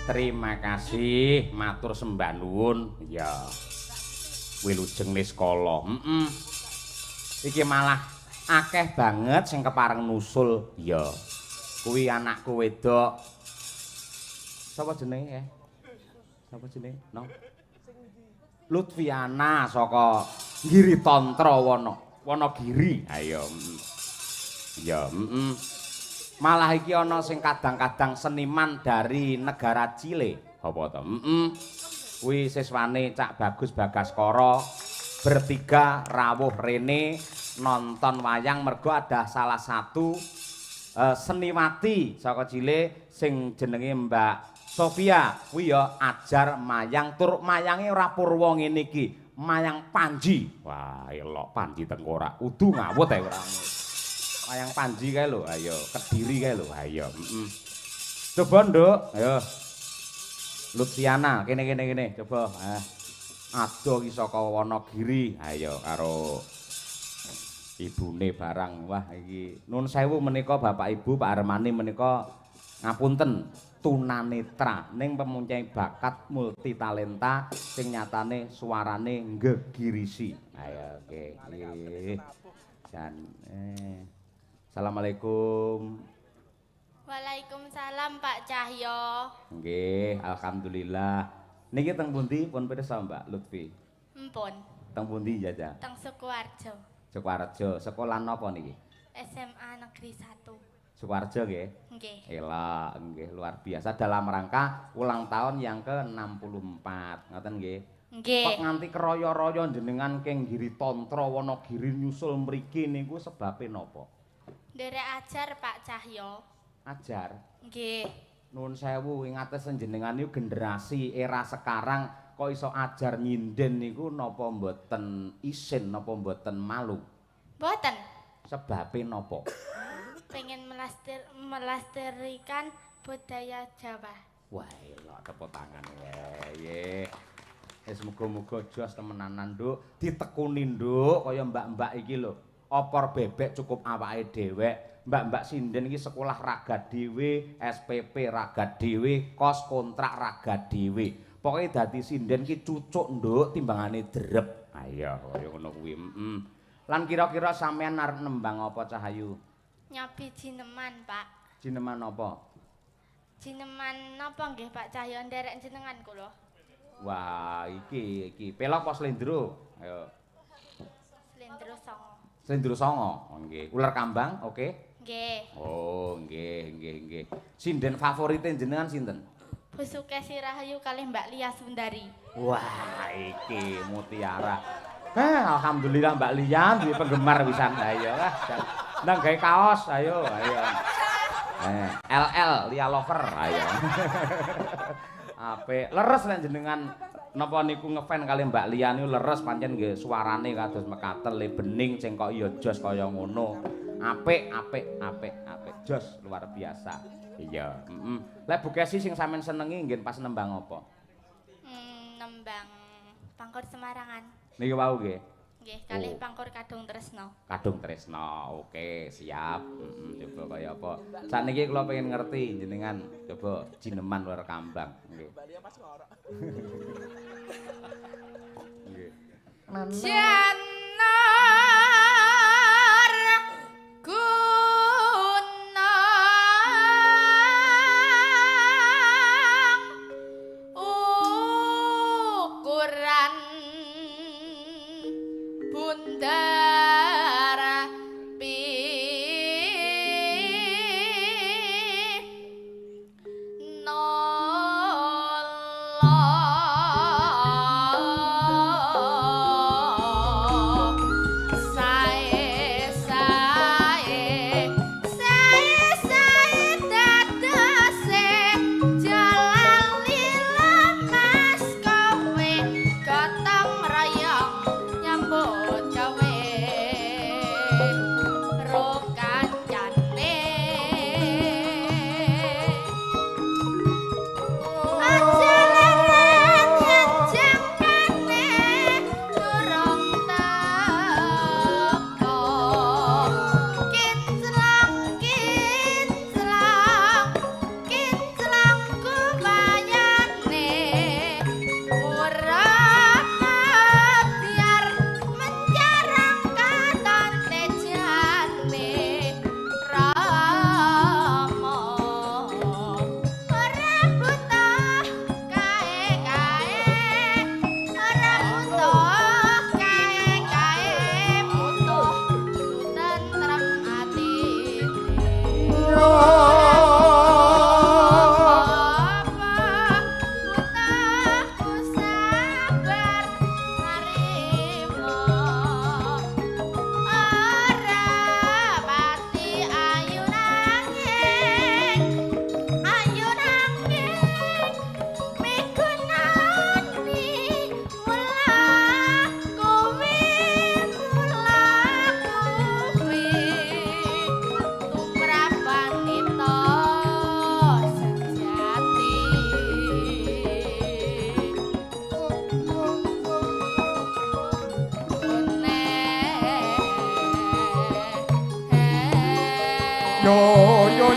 Terima kasih, matur sembah nuwun. Ya. Wilujeng Niskala. Iki malah akeh banget sing kepareng nusul. Ya. Kuwi anakku wedok. Sapa jenenge? Sapa jenenge? No. Lutfiana saka Giri Tantra Wonogiri. Ayo. Ya, malah iki ana sing kadang-kadang seniman dari negara Chile. Apa to? Kuwi siswane Cak Bagus Bagaskara bertiga rawuh rene nonton wayang mergo ada salah satu seniwati saka Chile sing jenenge Mbak Sofia. Kuwi ya ajar mayang tur mayange ora purwa ngene iki. Mayang Panji. Wah, elok Panji Tengkorak. Kudu ngawut ae ora. Mayang Panji kae lho, ayo Kediri kae lho, ayo. Coba, Nduk, ayo. Lutfiana, kene, coba. Adoh iki saka Wonogiri, ayo karo ibune barang. Wah, iki nuwun sewu menika Bapak Ibu, Pak Armani menika ngapunten. Tunanetra ning pemuncai bakat multitalenta sing nyatane suarane nggegirisi. Ayo oke. Dan Assalamualaikum. Waalaikumsalam Pak Cahyo. Nggih, alhamdulillah. Niki teng pundi pun pirsa Mbak Lutfi? Empun. Teng pundi Jaja? Teng Sukoharjo. Sukoharjo. Sekolah napa niki? SMA Negeri 1. Sukoharjo nggih? Nggih. Elah, nggih luar biasa dalam rangka ulang tahun yang ke-64. Ngoten nggih? Nggih. Kok nganti keroyo-royo jenengan keng Giri Tantra Wonogiri nyusul mriki niku sebabe napa? Nderek ajar Pak Cahyo. Ajar. Nggih. Nuwun sewu ingates jenengan niku generasi era sekarang kok iso ajar nyinden niku napa mboten isin napa mboten malu? Mboten. Sebabe napa? Pengen melestarikan budaya Jawa. Wah, elok tepuk tangan nggih. Wis muga-muga jos temenanan, Nduk. Ditekuni, Nduk, kaya mbak-mbak iki lho. Opor bebek cukup awake dhewek. Mbak-mbak sinden iki sekolah raga dhewe, SPP raga dhewe, kos kontrak raga dhewe. Pokoke dadi sinden ki cucuk, Nduk, timbangane drep. Ayo, kaya ngono kuwi. Lan kira-kira sampean arep nembang apa Cahayu? Nyobi jineman, Pak. Jineman apa? Jineman napa nggih Pak Cahyo nderek jenengan kula? Wah, iki pelok apa slendro? Ayo. Slendro songo. Slendro songo. Oh, nggih. Ular kambang, oke? Nggih. Oh, nggih. Sinden favorite jenengan sinten? Busuke Sirahayu kalih Mbak Lia Sundari. Wah, iki mutiara. Alhamdulillah Mbak Lia duwe penggemar pisan. Ayo lah. Nang gawe kaos, ayo. LL Lia Lover, ayo. Apik. Leres lan jenengan napa niku ngefan kali Mbak Lia niku leres pancen nggih suarane kados mekaten le bening ceng kok iya jos kaya ngono. Apik. Jos luar biasa. Iya, Lek Bu Kesi sing sampean senengi nggih pas nembang apa? Nembang Pangkur Semarangan. Niki wau nggih. Nggih, kalih Pangkur Kadung Tresno. Kadung Tresno. Oke, siap. Coba kaya apa. Sakniki kula pengen ngerti jenengan coba jineman luar kambang. Nggih. Nggih. Janar gunung ukuran bundar pinolong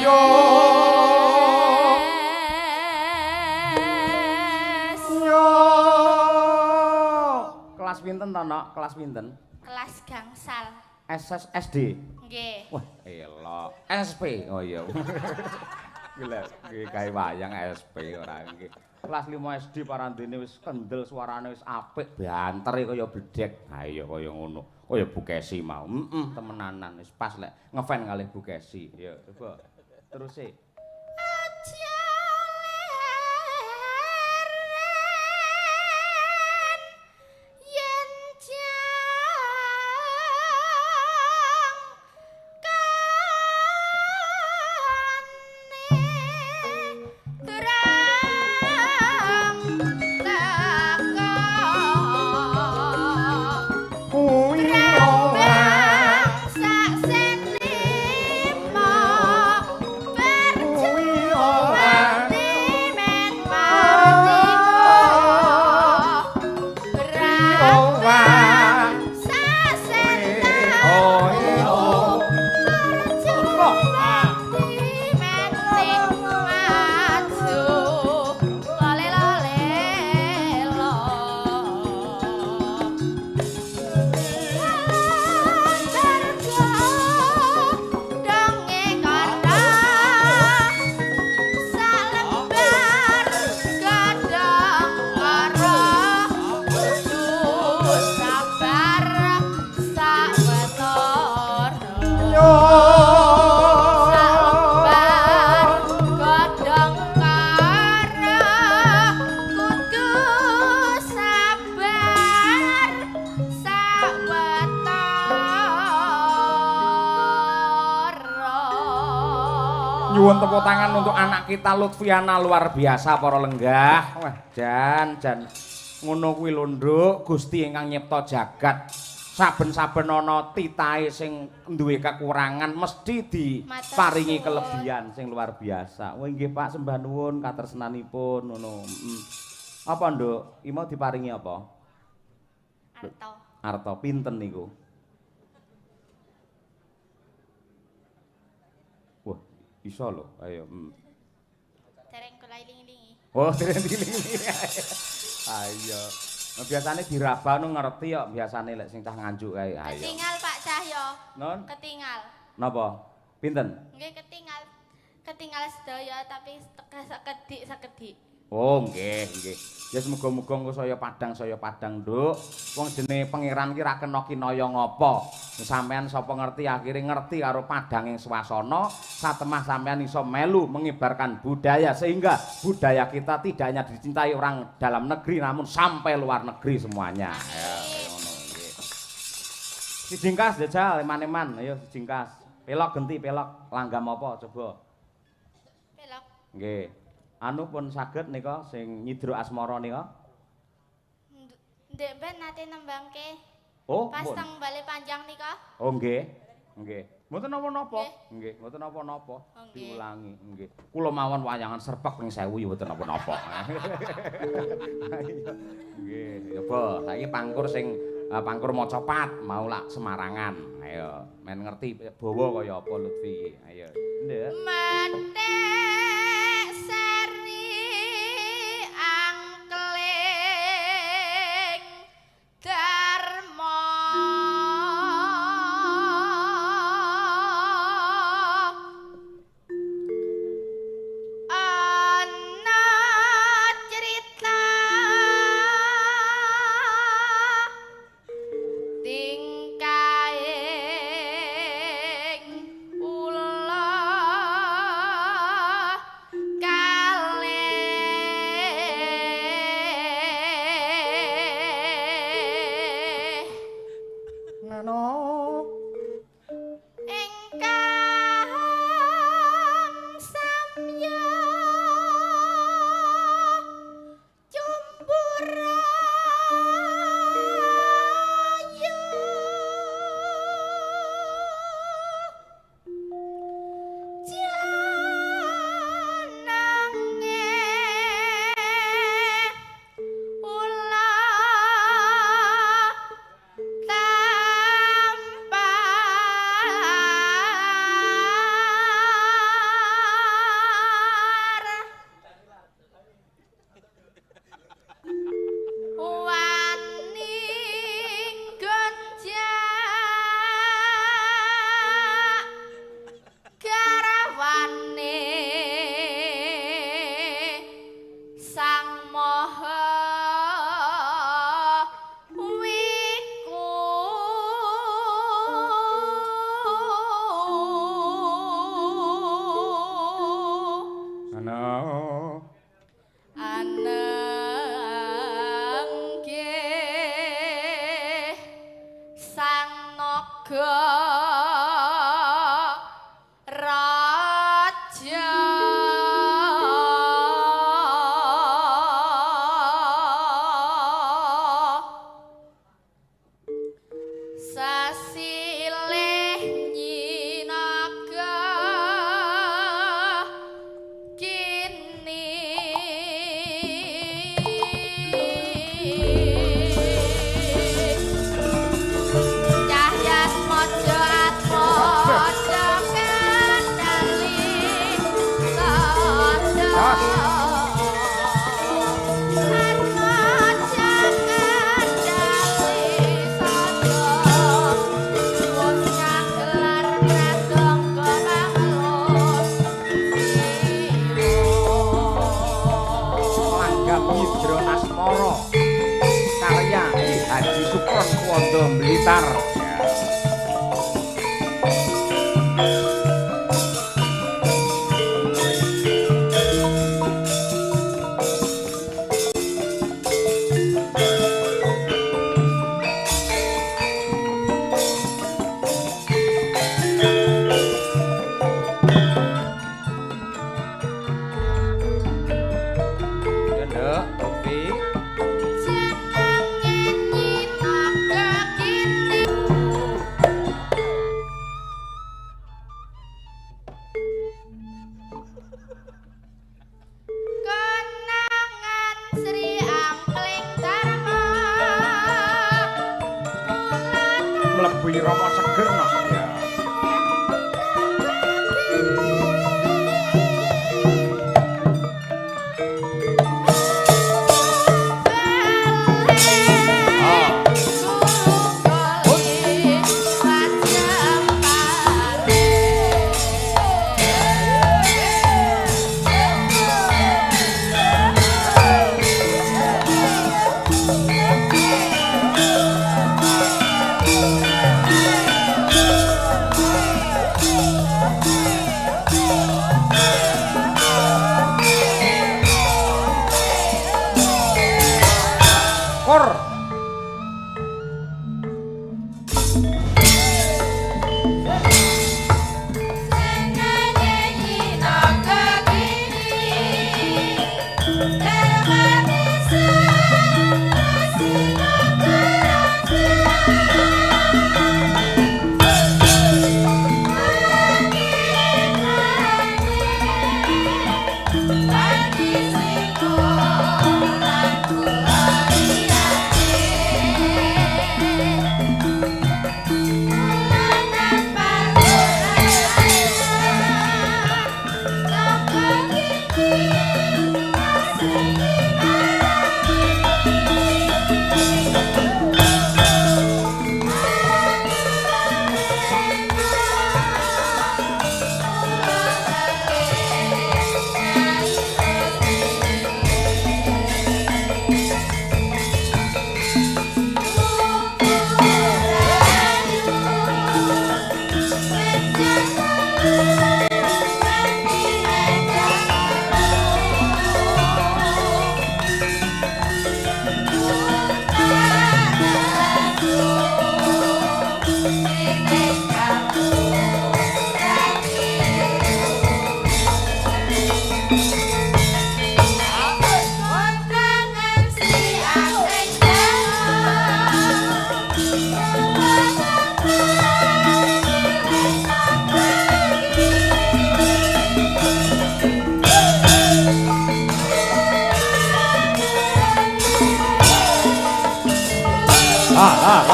Yo. Yo. Kelas pinten to, Nok? Kelas pinten? Kelas gangsal. SD. Nggih. Wah, elok. SP. Oh iya. Gila, gawe wayang SP ora nggih. Kelas 5 SD parandene wis kendel suarane wis apik, banter kaya bledek. Ha iya kaya ngono. Kaya Bu Kesi mau. Temenanan wis pas lek ngefan kalih Bu Kesi. Ya, coba. Terus sih. Aja yen Nyuwun tepuk tangan untuk anak kita Lutfiana luar biasa para lenggah. Wah, jan ngono kuwi lho, Nduk, Gusti ingkang nyipta jagat. Saben-saben ana titahe sing duwe kekurangan mesti diparingi kelebihan sing luar biasa. Oh nggih Pak, sembah nuwun katresnanipun ngono. Apa, Nduk? Iki mau diparingi apa? Arto. Arto pinten niku? Iso lho, ayo. Dereng kula iling-ilingi. Oh, dereng iling-ilingi. Ayo. Nah, biasane diraba nu ngerti kok, biasane lek sing cah nganjuk kae. Ayo. Ketinggal Pak Cahyo. Non? Ketinggal. Napa? Pinten? Nggih ketinggal. Ketinggal sedaya tapi sekedik. Oh, nggih. Ya semoga-moga engko saya padang, Nduk. Wong jenenge pangeran ki ra kena kinaya ngapa. Sampeyan sapa ngerti akhire ngerti karo padanging swasana, satemah sampeyan iso melu mengibarkan budaya sehingga budaya kita tidak hanya dicintai orang dalam negeri namun sampai luar negeri semuanya. Ya, ngono nggih. Sijingkas jajal eman-eman, ayo sijingkas. Pelok genti pelok, langgam apa coba? Pelok. Nggih. Anu pun saged nika sing nyidro asmara nika. Ndek ben nate nembangke. Oh, pas teng bale panjang nika. Oh nggih. Mboten napa-napa. Nggih, mboten napa-napa. Oh, Diulangi, nggih. Kula mawon wayangan serpek ping 1000 ya mboten napa-napa. Nggih, coba saiki pangkur sing pangkur Macapat mau lak Semarangan. Ayo, men ngerti bawa kaya apa Lutfi. Ayo. Nduk. Anangge sang naga raja sasilih nyinaga kini Cahyas mojo atmojo kandali sodo atmojo kandali sodo wosnya gelar pradongga manglus Langgam Yidra Asmara karya Ki Haji Sukron Kuwanda Blitar. Nduk, Lutfi. jenenge nyinaga kini kenangan Sri Ampling Dharma Mlebu Rama Seger no. Ya. Kor.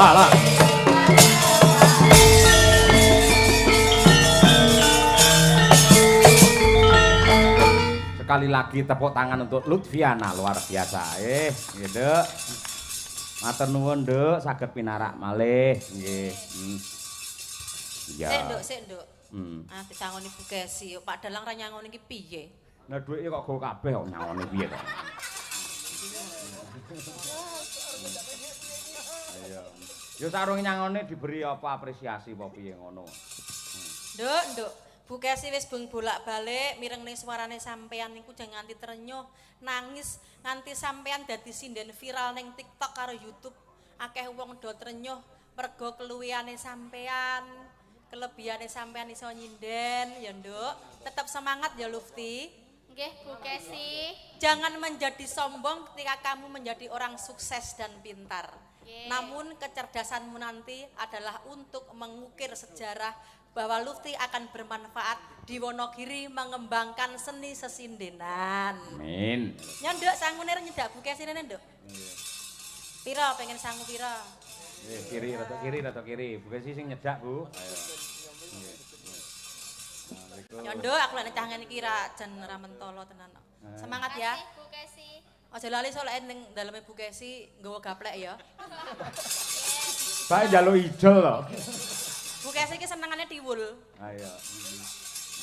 Lah. Sekali lagi tepuk tangan untuk Lutfiana luar biasa. Gitu. Matur nuwun, Nduk, saged pinarak malih. Nggih. Iya. Sik, Nduk. Ah disangoni Bu Kesi, Pak Dalang ra nyangoni iki piye? Nah duwike kok go kabeh kok nyangoni piye to. Iya. Yo sarung nyangone diberi apa apresiasi apa piye ngono. Nduk, Bu Bu Kesi wis beng bolak-balik mirengne suarane sampean niku jangan nganti terenyuh, nangis nganti sampean dadi sinden viral ning TikTok karo YouTube. Akeh wong do trenyuh mergo keluwiane sampean, kelebihane sampean iso nyinden ya, Nduk. Tetap semangat ya Lufti. Nggih, Bu Kesi. Jangan menjadi sombong ketika kamu menjadi orang sukses dan pintar. Namun kecerdasanmu nanti adalah untuk mengukir sejarah bahwa Lufti akan bermanfaat di Wonogiri mengembangkan seni sesindenan. Amin. Nyanduk sangune nyedak Bu Kesi rene, Nduk. Pira pengen sangu pira? Kiri rada kiri. Bukan sih sing nyedak, Bu. Ayo. Nyanduk aku lek cah ngene iki ra jan ra mentolo tenan. Semangat ya. Makasih, Bu Kesi. Aja lali soalnya ning daleme Bu Kesi nggawa gaplek ya. Saya njaluk ijol lho. Bu Kesi iki senengane diwul. Ayo.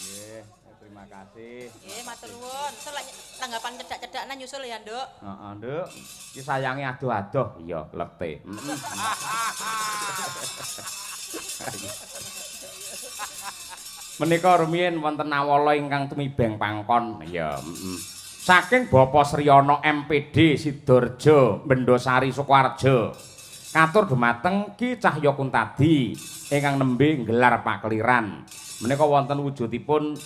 Nggih, terima kasih. Nggih, matur nuwun. Soalnya tanggapan cedak-cedakna nyusul ya, Nduk. Heeh, Nduk. Iki sayange adoh-adoh. Iya, lekte. Menika rumiyin wonten awala ingkang tumibeng pangkon. Ya, saking Bapak Sriyana MPD Sidoarjo, Bendosari Sukoharjo. Katur dumateng Ki Cahya Kuntadi ingkang nembe nggelar pakliran. Menika wonten wujudipun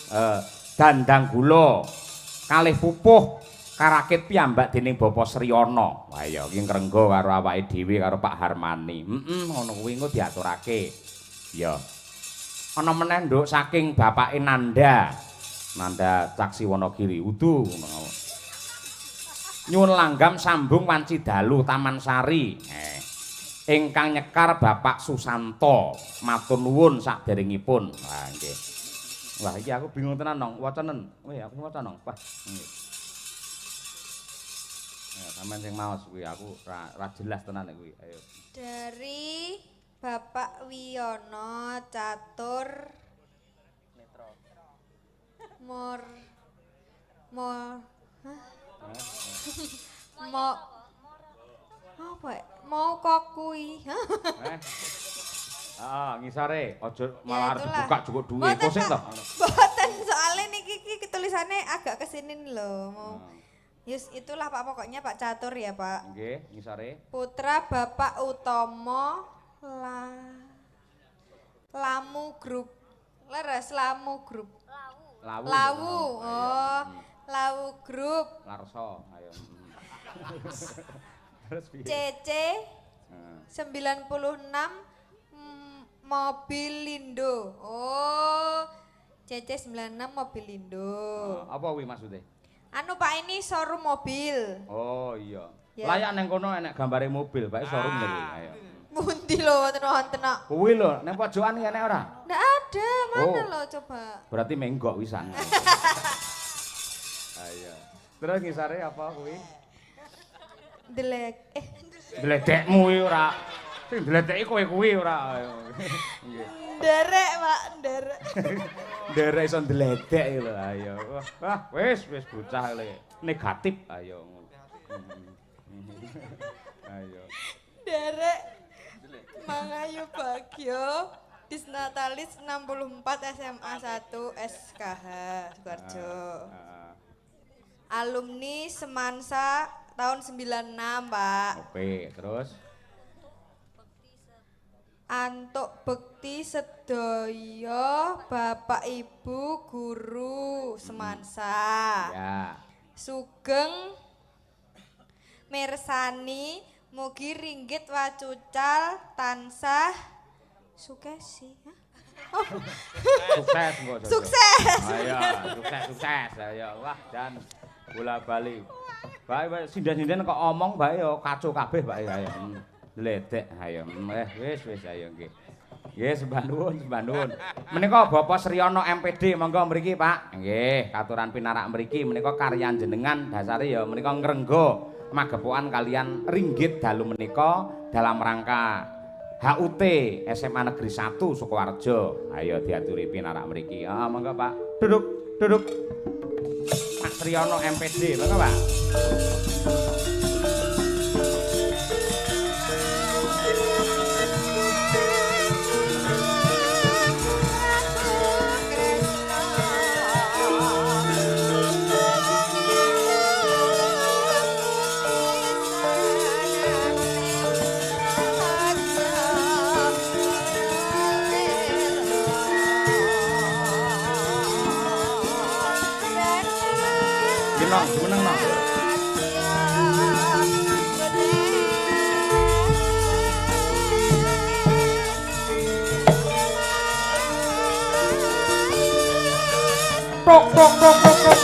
dandang gula kalih pupuh karakit piyambak dening Bapak Sriyana. Wah ya iki ngrengga karo awake dhewe karo Pak Harmani. Ngono kuwi engko diaturake. Ya. Ana meneh nduk saking bapake Nanda Caksi Wonogiri udu ngono. Nyuwun langgam sambung wanci dalu Taman Sari. Ingkang nyekar Bapak Susanto. Matur nuwun saderengipun. Wah nggih. Wah iki aku bingung tenan nong, wacenen. Weh aku waca nong. Wah nggih. Ya sampean sing maos kuwi aku ra jelas tenan kuwi. Ayo. Dari Bapak Wiyono Catur mau kokui. Ngisore aja malah arep dibuka cukup duwe kosek to. Boten soalnya niki tulisannya agak kesini lho. Yus itulah Pak pokoknya Pak Catur ya Pak. Nggih, ngisore. Putra Bapak Utomo Lamu Group. Leres Lamu Group. Lawu. Oh, Lawu Group. Larso, ayo. Terus piye? CC 96 Mobilindo. Oh, CC 96 Mobilindo. Apa kuwi maksude? Anu Pak ini showroom mobil. Oh iya. Ya. Layak neng kono enek gambare mobil, Pak showroom lho. Ayo. Mundi lho wonten nak. Kuwi lho, neng pojokan iki enek ora? Ndak ada, mana Oh. lo coba. Berarti menggok wisan. Ayo. Terus ngisare apa kuwi? Delek. Dledekmu kuwi ora. Sing dledeki kowe kuwi ora. Ayo. Nggih. Derek, Pak, derek. Nderek iso ndledek lho. Ayo. Wah, wis bocah le. Negatif. Ayo. Ayo. Derek. Mangayu Bagyo. Disnatalis 64 SMA 1 SKH Sukoharjo. Alumni Semansa tahun 96, Pak. Oke, terus Antuk bekti sedaya Bapak Ibu guru Semansa. ya. Sugeng mirsani mugi ringgit wacucal tansah sukesi. Sukses mbok. Jojo. Sukses. Ayo, sukses. Ayo, wah dan bola bali. Bae sinden-sinden kok omong bae yo kacau kabeh bae ayo. Ledek ayo. Wis ayo nggih. Nggih sembah nuwun. Menika Bapak Sriyana MPD monggo mriki Pak. Nggih, katuran pinarak mriki menika karya jenengan dasare ya menika ngrengga magepokan kalian ringgit dalu menika dalam rangka HUT SMA Negeri 1 Sukoharjo. Ayo diaturi pinarak mriki. Monggo Pak. Duduk. Pak Sriyana MPD, monggo Pak. Kresna no. Tok tok tok tok tok.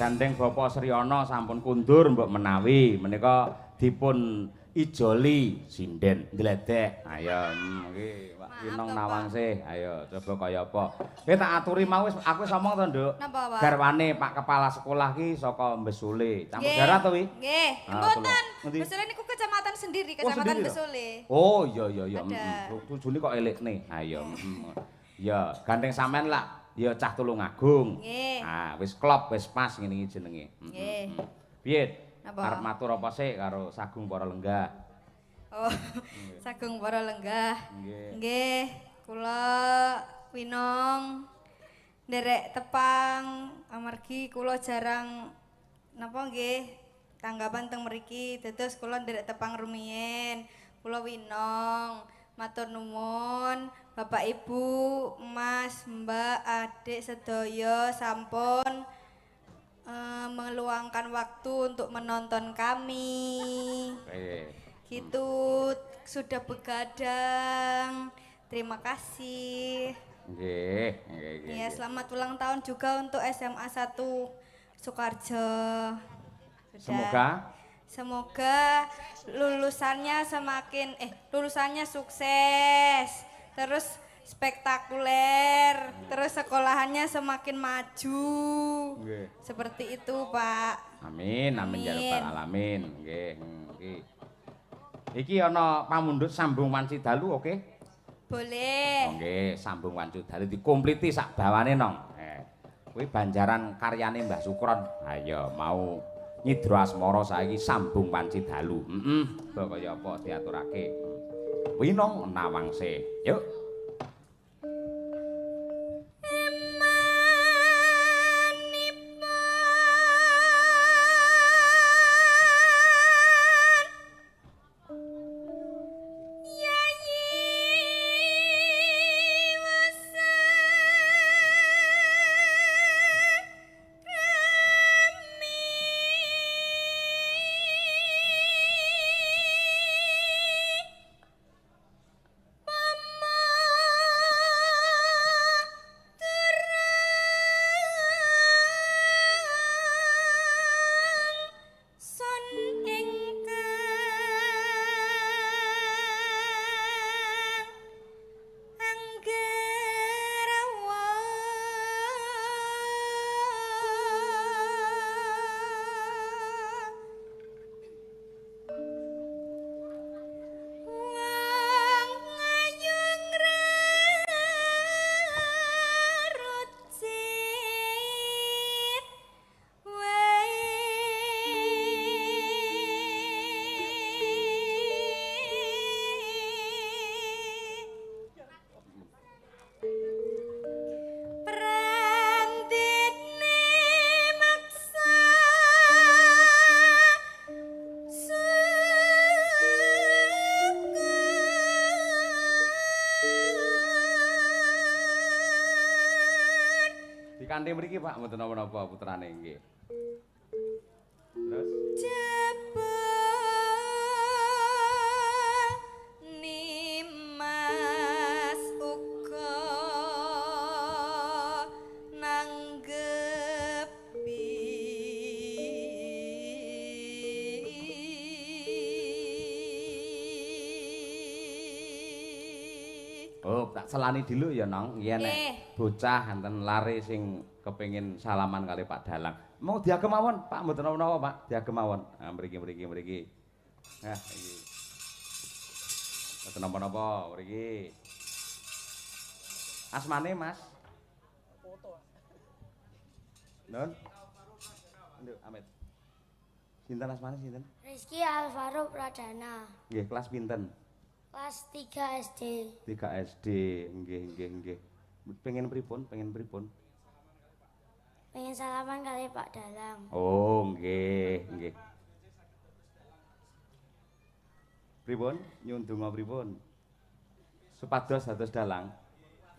Gandeng Bapak Sriono sampun kundur mbok menawi menika dipun ijoli sinden ndledek. Ayo nggih Pak Winong Nawangse. Ayo coba kaya apa. Tak aturi mau wis aku wis omong to, Nduk. Napa, Pak? Garwane Pak Kepala Sekolah ki saka Mbesule. Campur darat to wi? Nggih. Mboten. Besule niku kecamatan sendiri, kecamatan Besule. Oh iya iya iya. Ada. Tujune kok elekne. Ayo. Ya, gandeng sampean lah. Ya cah Tulungagung. Nggih. Ah, wis klop, wis pas ngene iki jenenge. Nggih. Piye? Napa? Arep matur apa sik karo Sagung Para Lenggah? Oh, Sagung Para Lenggah. Nggih. Nggih, kula Winong nderek tepang amargi kula jarang napa nggih tanggapan teng mriki dados kula nderek tepang rumiyin. Kula Winong matur nuwun Bapak Ibu, Mas, Mbak, Adik sedaya sampun meluangkan waktu untuk menonton kami. Gitu sudah begadang. Terima kasih. Nggih, nggih. Ya, selamat ulang tahun juga untuk SMA 1 Sukarjo. Semoga lulusannya lulusannya sukses. Terus spektakuler, terus sekolahannya semakin maju. Nggih. Seperti itu, Pak. Amin, amin ya rabbal alamin. Nggih, nggih. Iki ana pamundhut sambung wanci dalu, oke? Boleh. Oh, nggih, sambung wanci dalu dikompliti sak bawane, Nong. Kuwi banjaran karyane Mbah Sukron. Ayo mau nyidra asmara saiki sambung wanci dalu. Heeh, kaya apa diaturake. Winong Nawangse. Yuk. Kanthi mriki Pak mboten napa-napa putrane nggih. Terus Nimas uga nanggepi oh, tak selani dulu ya, Nong. Nggih nek bocah enten lare sing kepengin salaman kali Pak Dalang. Mau diagem mawon, Pak, mboten napa-napa, Pak. Diagem mawon. Nah, mriki. Nah, iki. Mboten napa-napa, mriki. Asmane, Mas? Nun. Nduk, Amit. Sinten asmane sinten? Rizky Alvaro Pradana. Nggih, kelas pinten? Kelas 3 SD. 3 SD. Nggih. Pengen pripun? Pengen salaman kali Pak Dalang. Oh, nggih. Pripun? Nyun donga pripun? Supados dados dalang.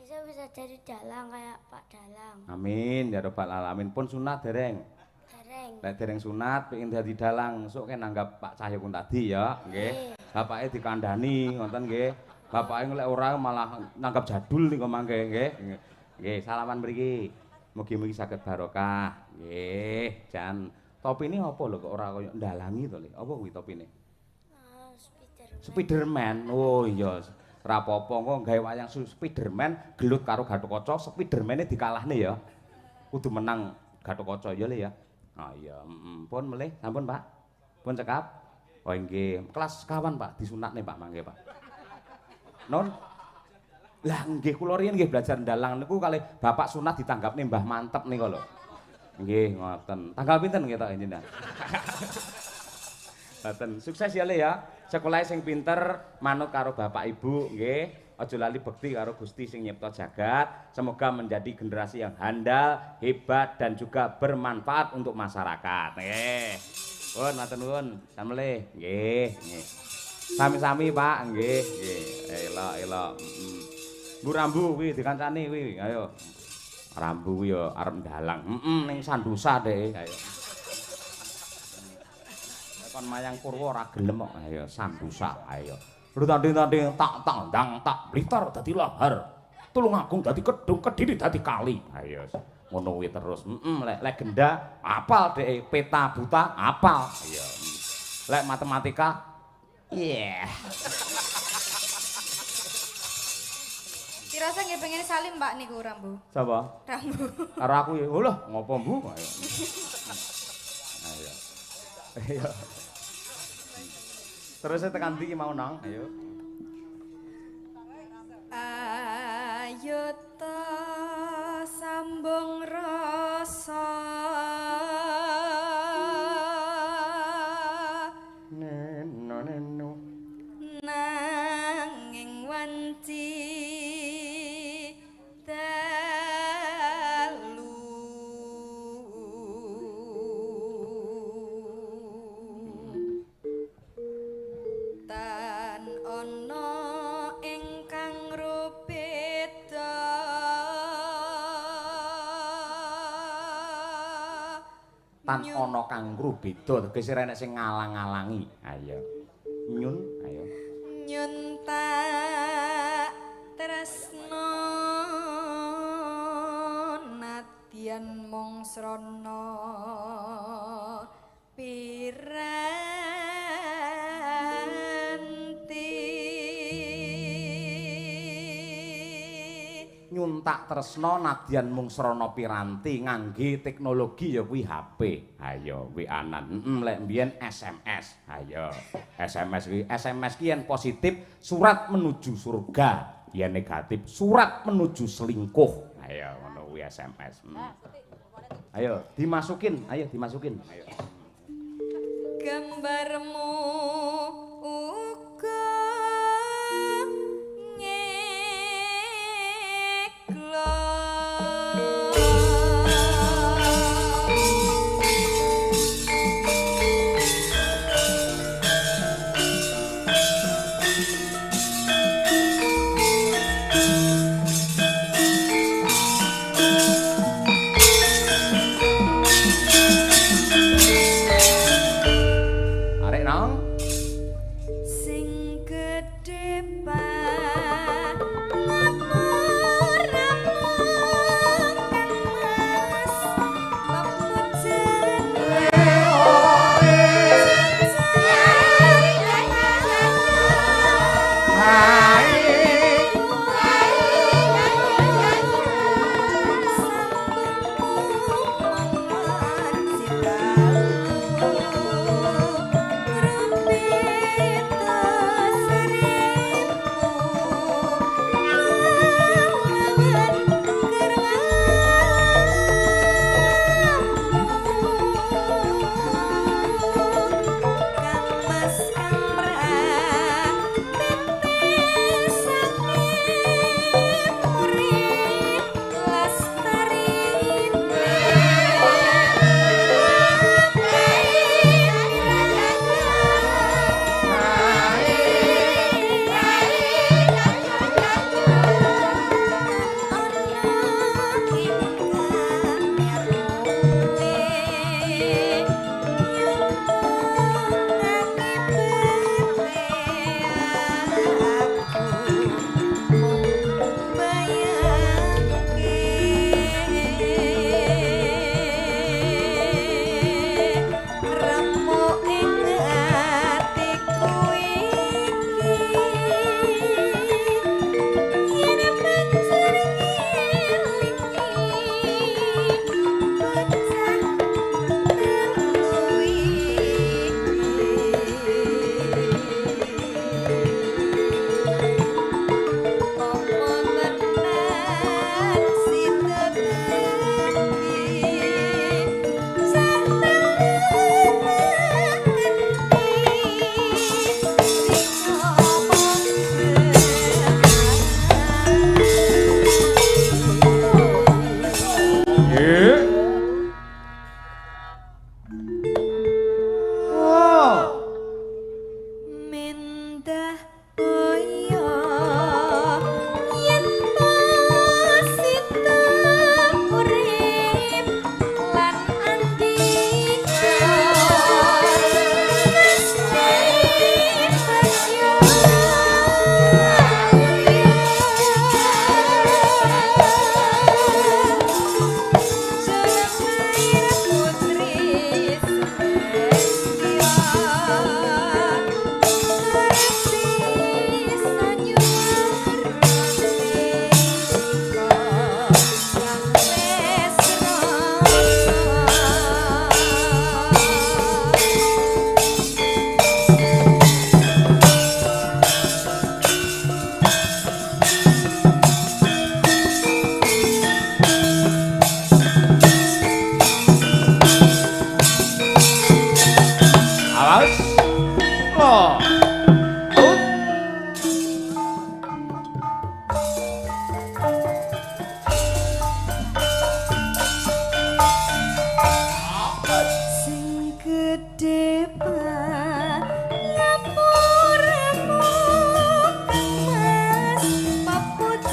Bisa jadi dalang kayak Pak Dalang. Amin ya rabbal alamin. Pun sunat dereng. Dereng. Lek dereng sunat pengen dadi dalang, sok kan nanggap Pak Cahyo kun tadi ya, nggih. Bapake dikandhani ngoten nggih. Bapake lek ora malah nanggap jadul niku mangke nggih. Nggih, salaman mriki. Mugi-mugi saged barokah. Nggih, jan topine apa lho kok ora kaya ndalangi to, Le? Apa kuwi topine? Spiderman. Spiderman. Oh iya. Ora apa-apa kok gawe wayang Spiderman gelut karo Gatotkaca, Spidermane dikalahne ya. Kudu menang Gatotkaca ya, Le ya. Ah iya, pun melih sampun, Pak. Pun cekap. Oh nggih, kelas kawan, Pak, disunatne, Pak, mangke, Pak. Non. Lah nggih kula riyen nggih belajar ndalang niku kalih bapak sunat ditanggapne Mbah Mantep nika lho. Nggih, ngoten. Tanggal pinten nggih tok jenengan? Ngoten. Sukses ya, Le ya. Sekolah sing pinter, manut karo bapak ibu, nggih. Aja lali bekti karo Gusti sing nyipta jagat. Semoga menjadi generasi yang handal, hebat dan juga bermanfaat untuk masyarakat. Nggih. Pun matur nuwun. Samele. Nggih, nggih. Sami-sami, Pak, nggih, nggih. Elok-elok. Bu Rambu kuwi dikancani kuwi. Ayo. Rambu kuwi ya arep ndalang. Ning Sandusa dhek. Ayo. Kon mayang Purwa ora gelem kok. Ayo Sandusa, ayo. Rutanding-tanding tak tandang tak blitar dadi lahar. Tulungagung dadi kedung, Kediri dadi kali. Ayo ngono kuwi terus. Lek legenda apal dhek, peta buta apal. Ayo. Lek matematika Dirasa nggih pengen salim Mbak niku Rambu. Sapa? Rambu. Karo aku ya. Lho, ngopo Bu? Ayo. Ayo. Ayo. Terus tekan ndi mau nang? Ayo. Ayo ta sambung rasa Neno. nanging wanci dalu tan ana ingkang rupeda Tan ana kang beda tegese nek sing ngalang-alangi. Ayo. Nyun, ayo. nyun tak tresno nadyan mung srana piranti Nyun tak tresno nadyan mung srana piranti ngangge teknologi ya kuwi HP. Ayo kuwi anan. Lek mbiyen SMS. Ayo. SMS ki yen positif surat menuju surga, yen negatif surat menuju selingkuh. Ayo ngono kuwi SMS. Ayo dimasukin, ayo dimasukin. Ayo. gambarmu uga Arek nang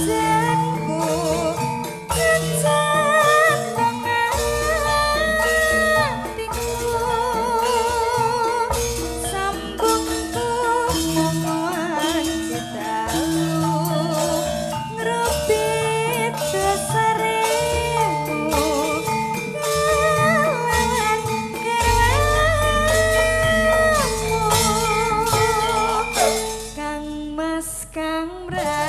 janku kejan hatiku sambungku momongan citalu ngrobit dasaremu kawan keramu Kang Mas Kang Ra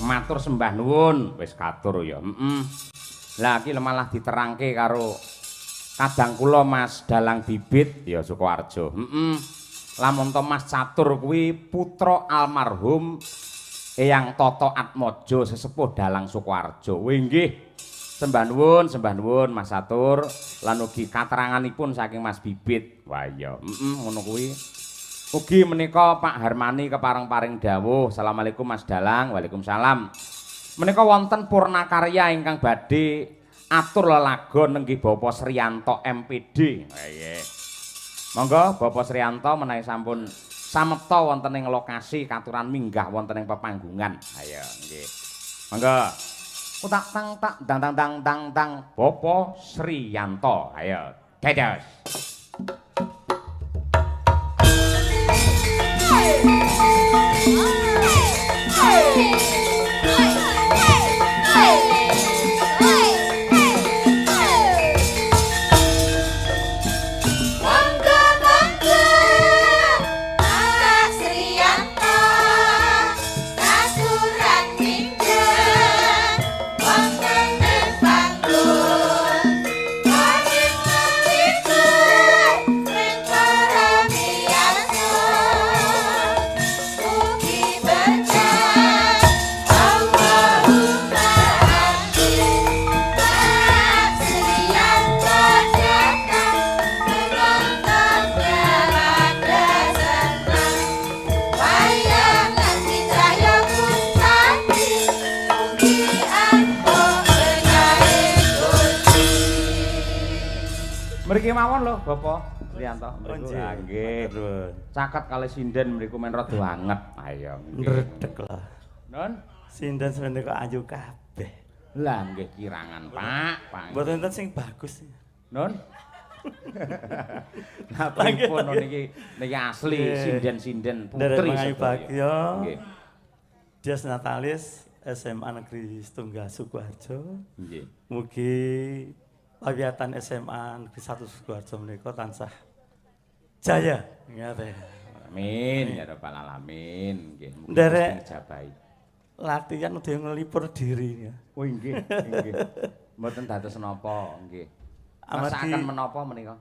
matur sembah nuwun wis katur ya. Lah iki malah diterangke karo kadang kula Mas Dalang Bibit ya Sukoharjo. Lamun to Mas Catur kuwi putra almarhum Eyang Toto Atmojo sesepuh Dalang Sukoharjo. Nggih. Sembah nuwun Mas Catur lan ugi kateranganipun saking Mas Bibit. Wah iya, ngono kuwi. Ugi menika Pak Harmani kepareng-paring dawuh. Assalamualaikum Mas Dalang. Waalaikumsalam. Menika wonten purnakarya ingkang badhe atur lelagon nenggih Bapak Sriyanto MPD. Nggih. Monggo Bapak Sriyanto menawi sampun samekta wonten ing lokasi katuran minggah wonten ing pepanggungan. Ayo nggih. Monggo. Utak tang tak dang dang dang dang dang Bapak Sriyanto. Ayo. Dados. Mriki mawon lho Bapak Sriyanto. Nggih. Caket kali sinden mriku men rada anget. Ayo. Ndredeg lah. Nun, Sinden sebenarnya kok ayu kabeh. lah nggih kirangan, Pak. Mboten enten sing bagus. Nun. Nah, pripun niki asli sinden-sinden putri Ayu Bagyo. Nggih. Dias Natalis SMA Negeri Setunggal Sukoharjo. Nggih. Mugi pawiatan SMA Negeri 1 Sukoharjo menika tansah jaya. Nggih. Amin ya rabbal alamin. Nggih. Nderek Dijabahi. latihan udah ngelipur diri ya. Oh nggih, nggih. Mboten dados napa, nggih. Masakan menapa menika?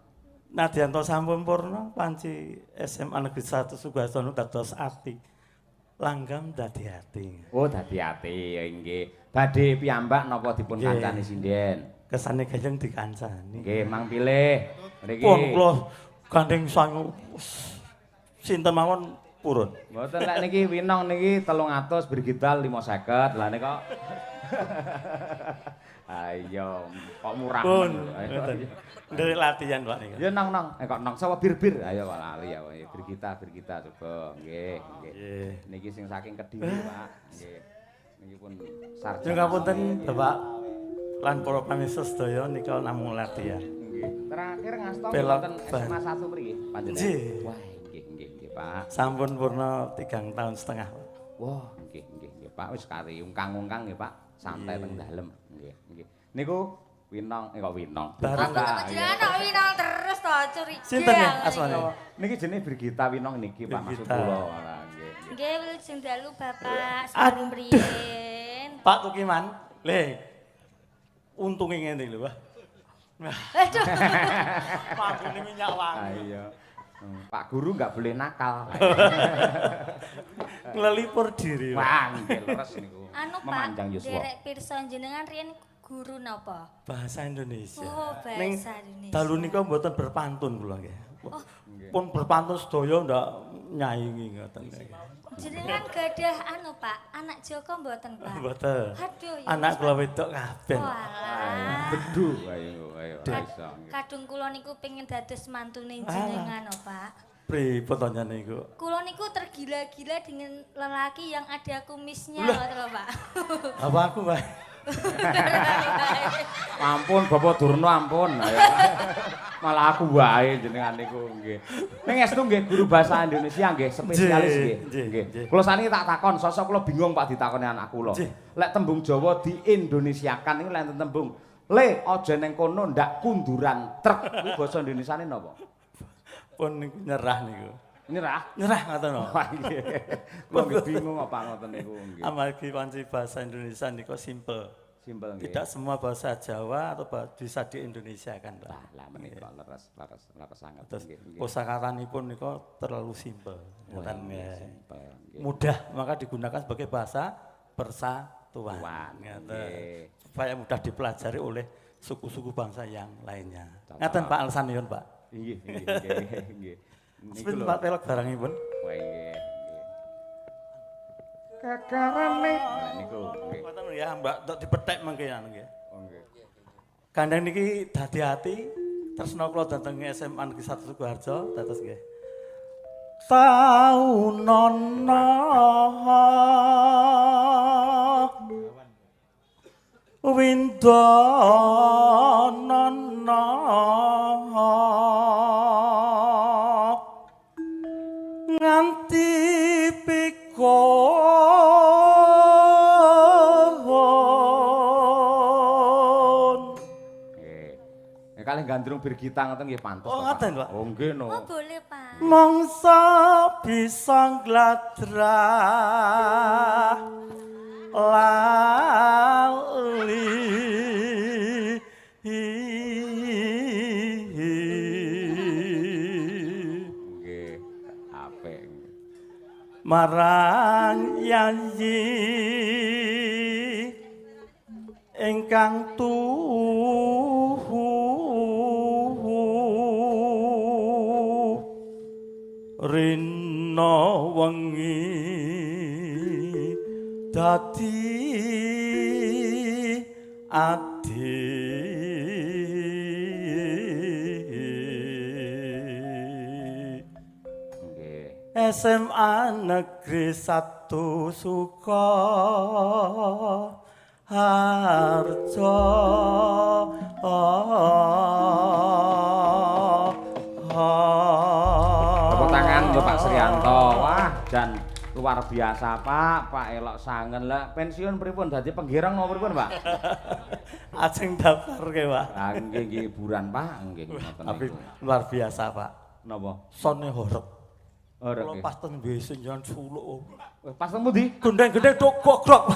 Nadyan to sampun purna panci SMA Negeri 1 Sukoharjo dados ati. Langgam dadi ati. Oh, dadi ati, nggih. Badhe piyambak napa dipun kancani sinden? Kesane gayeng dikancani. Nggih, mang pilih. Mriki. Pun kula gandeng sangu sinten mawon purun. Mboten lek niki winong niki 300 Brigital 550. Lah nika ayo kok murah. Pun. Dari latihan Pak nika. Ya nong. Kok nong sawo bir-bir. Ayo kok lali ya Brigitta coba. Nggih, nggih. Niki sing saking Kediri, Pak. Nggih. Niki pun sarjana. Nyuwun ngapunten Bapak lan para pamirsa sedaya nika namung latihan. Nggih. Terakhir ngasta Pelok wonten SMA 1 mriki panjenengan. Nggih. Wah, nggih, Pak. Sampun purna 3 tahun setengah. Wah, nggih, Pak. Wis kari ungkang-ungkang nggih, Pak. Santai teng dalem. Nggih. Niku Winong, kok Winong. Barang Kok jenengan kok winong terus to curiga. sinten ya asmane? Niki jenenge Brigitta Winong niki Pak maksud Brigitta. kula. Nggih. Nggih, sing dalu Bapak sebelum riyen. Pak Tukiman, le untunge ngene lho, Wah. Aduh. Pagune minyak wangi. Ayo. Pak Guru nggak boleh nakal. Nglelipur diri. Wah, nggih leres niku. Anu Pak, Memanjang yuswa. derek pirsa jenengan riyen guru napa? Bahasa Indonesia. Oh, bahasa Ning Indonesia. dalu nika mboten berpantun kula nggih. Oh. Pun berpantun sedaya ndak nyaingi ngoten nggih. Jenengan gadah anu Pak, anak Joko mboten Pak? Mboten. Aduh, ya Anak wis, kula Pak. wedok kabeh. Walah. Bedu ayo iso. Kadung kula niku pengen dados mantune jenengan, oh, Pak. Pripun to niku? Kula niku tergila-gila dengan lelaki yang ada kumisnya, ngoten lho, Pak. Apa aku, Pak? Ampun Bapak Durno ampun. Ayo. Malah aku wae jenengan niku nggih. Ning estu nggih guru bahasa Indonesia nggih spesialis nggih. Nggih. Kula saniki tak takon, sosok kula bingung Pak ditakoni anak kula. Lek tembung Jawa diindonesiakan niku lek tembung le aja ning kono ndak kunduran truk niku basa Indonesiane napa? Pun niku nyerah niku. Nyerah. Nyerah ngoten lho. Wah nggih. Kula nggih bingung apa ngoten niku nggih. Amargi panci bahasa Indonesia niku simpel. Simpel nggih. Tidak semua bahasa Jawa atau bisa di Indonesia kan, Pak. Lah menika leres sangat Terus nggih. kosakataanipun niku terlalu simpel. Ngoten nggih. Simpel nggih. Mudah maka digunakan sebagai bahasa persatuan. Tuan, Ngoten. nggih. Supaya mudah dipelajari oleh suku-suku bangsa yang lainnya. Cocok. Ngaten Pak Alsanipun, Pak. Nggih. Niku Sepin lho. Pak pelok barangipun. Wah nggih. Kakarane. Nah niku nggih. Ngoten ya, Mbak, tok dipethek mangke anu nggih. Oh nggih. Gandeng niki dadi ati tresna kula dhateng SMA Negeri 1 Sukoharjo dados nggih. Taunana windanana nganti pikon. Nggih. Kalih gandrung Birgita ngoten nggih pantes. Oh, ngoten, Pak. Oh nggih no. Oh, boleh, Pak. Mangsa bisa ngladrah lali Nggih. Apik. marang yayi ingkang rina wengi dadi adik Nggih. SMA Negeri 1 Sukoharjo. Tepuk tangan untuk Pak Srianto. Wah, dan luar biasa Pak elok sangen lah. Pensiun pripun dadi penggirang napa pripun, Pak? Ajeng daftar ke Pak. Ah nggih hiburan, Pak. Nggih ngoten Tapi niku. luar biasa Pak. Napa? Sone horep. Oh, Kalau oke. pas teng WC njan suluk. Pas temu ndi? Gendeng-gendeng tok gogrok.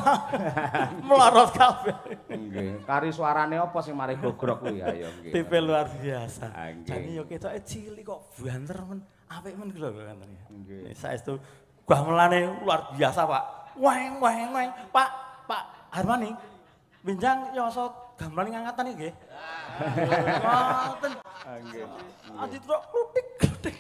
Melorot kabeh. Nggih. Kari suarane apa sing mari gogrok kuwi ayo nggih. Tipe luar biasa. Ah, nggih. Jane yo ketoke cilik kok banter men. Apik men lho ngoten. Nggih. Saestu gamelane luar biasa, Pak. Weng weng weng. Pak Harmani. Minjang yoso gamelan ngangatan nggih. Ngoten. Nggih. Adi truk klutik-klutik.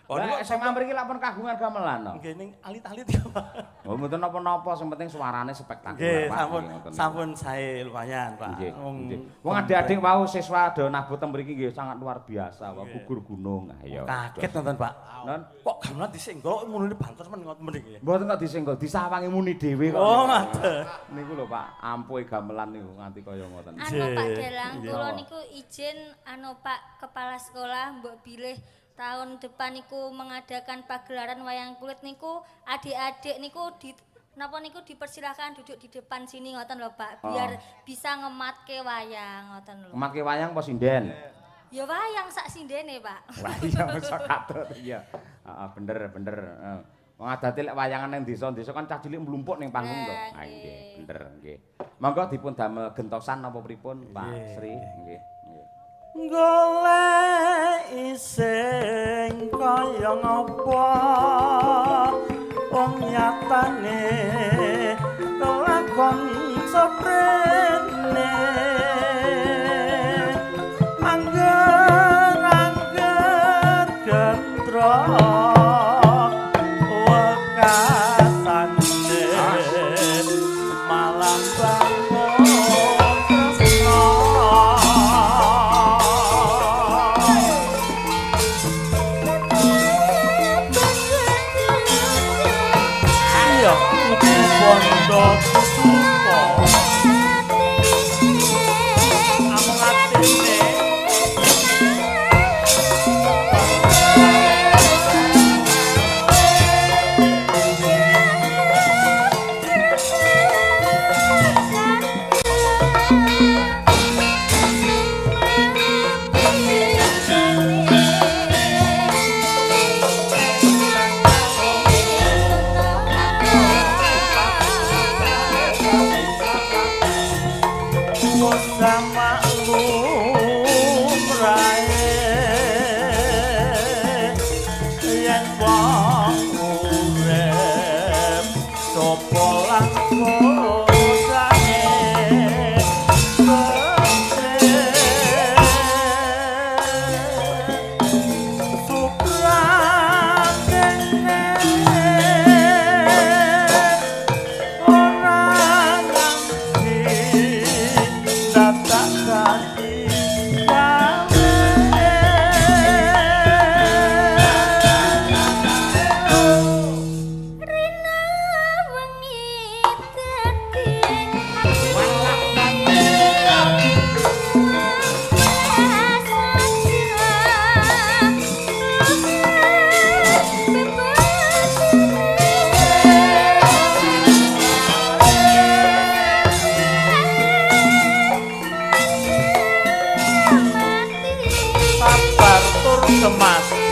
Oh, Lah niku SMA mriki lak pun kagungan gamelan no. nggih ning alit-alit ya, Pak. Oh mboten napa-napa sing penting suarane spektakuler Nggih, Pak. sampun Nggih, ngoten. sampun sae lumayan, Pak. Nggih. Nggih. Wong adik-adik wau siswa do nabut teng mriki nggih sangat luar biasa, wau gugur gunung. Ayo. Kaget nonton, Pak. Non, Kok gamelan disenggol ngono banter men ngoten mriki. mboten kok disenggol, disawangi muni dhewe kok. Oh, ngaten. Niku lho Pak, ampuhe gamelan niku nganti kaya ngoten. Anu Pak Nggih, Delang, nggih. kula niku izin anu Pak Kepala Sekolah mbok bilih tahun depan niku mengadakan pagelaran wayang kulit niku adik-adik niku napa niku dipersilahkan duduk di depan sini ngoten lho Pak biar bisa ngematke wayang ngoten lho. Kematke wayang apa sinden? Ya wayang sak sindene Pak. Wayang iso katut iya. Heeh, bener. Heeh. Wong adate lek wayangan nang desa-desa kan cah cilik mlumpuk ning panggung to. Nah, Ah nggih. nggih, bener nggih. Monggo dipun damel gentosan napa pripun, Pak Nggih. Sri? Nggih. Nggih. Golek sing kaya ngapa wong nyatane kelakon seprene angger gendrok wekasane malah bangun tresno. Ayo, bondo supo. Among atine. Sama lumrahe yen wong urip sapa lakone orang nganti dadak dadi Rina wengi dadi sabar tur kemati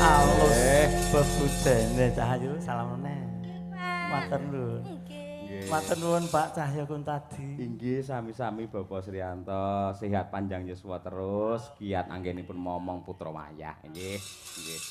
alus bebudene Cahyo salamane matur nuwun Nggih. matur nuwun Pak Cahyo kun tadi Inggih sami-sami Bapak Srianto, sehat panjang yuswa terus, kiat anggenipun momong putra wayah. Nggih. Nggih.